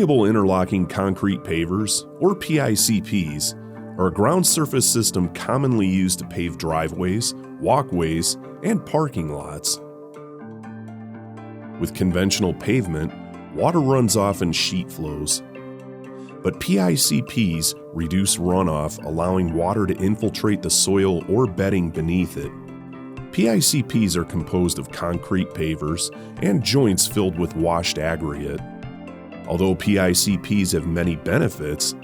Permeable Interlocking Concrete Pavers, or PICPs, are a ground surface system commonly used to pave driveways, walkways, and parking lots. With conventional pavement, water runs off in sheet flows. But PICPs reduce runoff, allowing water to infiltrate the soil or bedding beneath it. PICPs are composed of concrete pavers and joints filled with washed aggregate. Although PICPs have many benefits,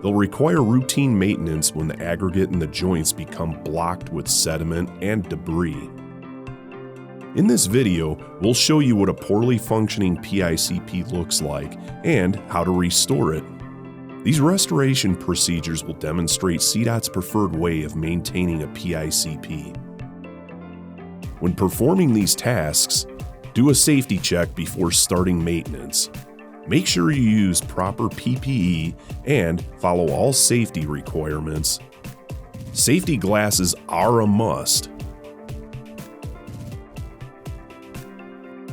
they'll require routine maintenance when the aggregate in the joints become blocked with sediment and debris. In this video, we'll show you what a poorly functioning PICP looks like and how to restore it. These restoration procedures will demonstrate CDOT's preferred way of maintaining a PICP. When performing these tasks, do a safety check before starting maintenance. Make sure you use proper PPE and follow all safety requirements. Safety glasses are a must.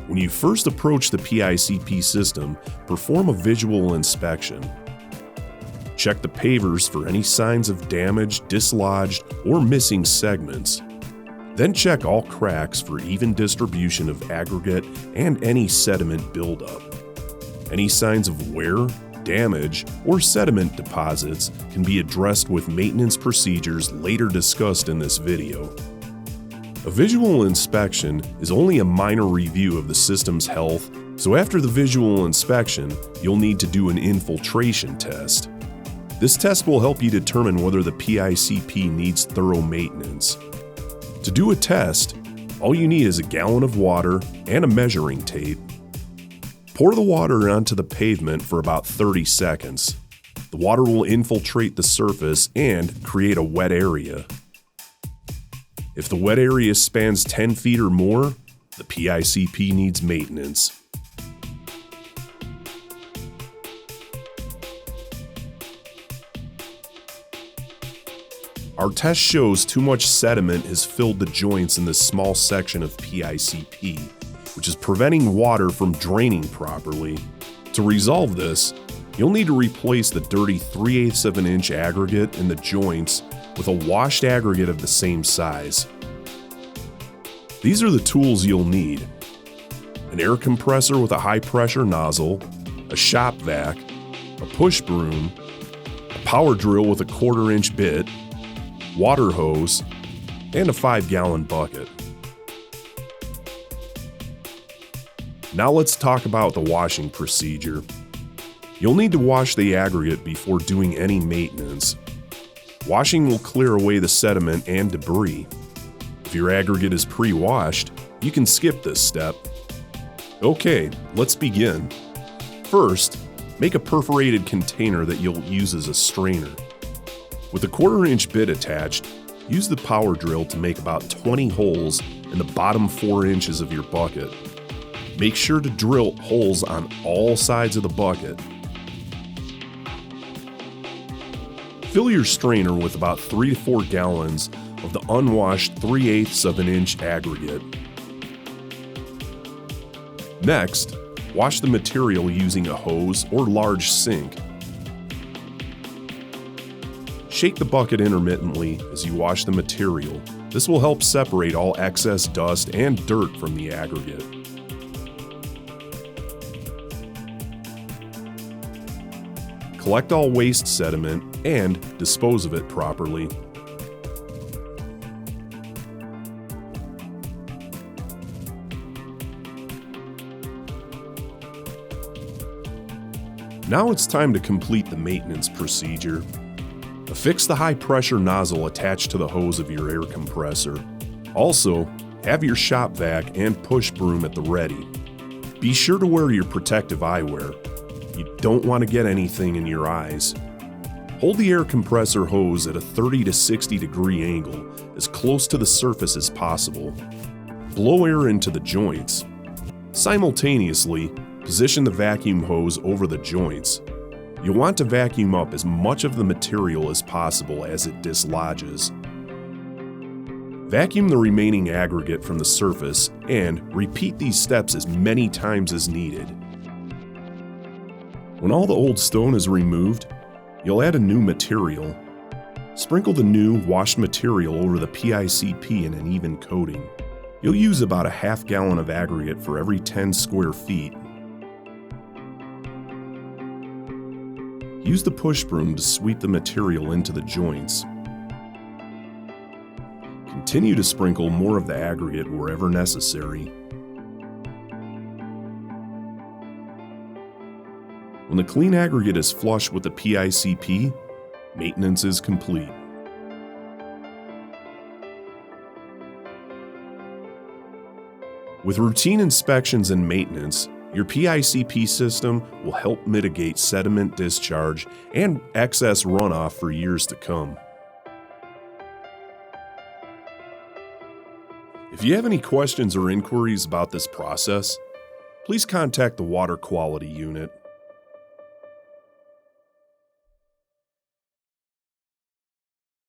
When you first approach the PICP system, perform a visual inspection. Check the pavers for any signs of damage, dislodged, or missing segments. Then check all cracks for even distribution of aggregate and any sediment buildup. Any signs of wear, damage, or sediment deposits can be addressed with maintenance procedures later discussed in this video. A visual inspection is only a minor review of the system's health, so after the visual inspection, you'll need to do an infiltration test. This test will help you determine whether the PICP needs thorough maintenance. To do a test, all you need is a gallon of water and a measuring tape. Pour the water onto the pavement for about 30 seconds. The water will infiltrate the surface and create a wet area. If the wet area spans 10 feet or more, the PICP needs maintenance. Our test shows too much sediment has filled the joints in this small section of PICP, which is preventing water from draining properly. To resolve this, you'll need to replace the dirty 3/8 of an inch aggregate in the joints with a washed aggregate of the same size. These are the tools you'll need: an air compressor with a high pressure nozzle, a shop vac, a push broom, a power drill with a 1/4 inch bit, water hose, and a 5-gallon bucket. Now let's talk about the washing procedure. You'll need to wash the aggregate before doing any maintenance. Washing will clear away the sediment and debris. If your aggregate is pre-washed, you can skip this step. Okay, let's begin. First, make a perforated container that you'll use as a strainer. With a 1/4 inch bit attached, use the power drill to make about 20 holes in the bottom 4 inches of your bucket. Make sure to drill holes on all sides of the bucket. Fill your strainer with about 3 to 4 gallons of the unwashed 3/8 of an inch aggregate. Next, wash the material using a hose or large sink. Shake the bucket intermittently as you wash the material. This will help separate all excess dust and dirt from the aggregate. Collect all waste sediment and dispose of it properly. Now it's time to complete the maintenance procedure. Affix the high-pressure nozzle attached to the hose of your air compressor. Also, have your shop vac and push broom at the ready. Be sure to wear your protective eyewear. You don't want to get anything in your eyes. Hold the air compressor hose at a 30 to 60 degree angle, as close to the surface as possible. Blow air into the joints. Simultaneously, position the vacuum hose over the joints. You'll want to vacuum up as much of the material as possible as it dislodges. Vacuum the remaining aggregate from the surface and repeat these steps as many times as needed. When all the old stone is removed, you'll add a new material. Sprinkle the new washed material over the PICP in an even coating. You'll use about a half gallon of aggregate for every 10 square feet. Use the push broom to sweep the material into the joints. Continue to sprinkle more of the aggregate wherever necessary. When the clean aggregate is flush with the PICP, maintenance is complete. With routine inspections and maintenance, your PICP system will help mitigate sediment discharge and excess runoff for years to come. If you have any questions or inquiries about this process, please contact the Water Quality Unit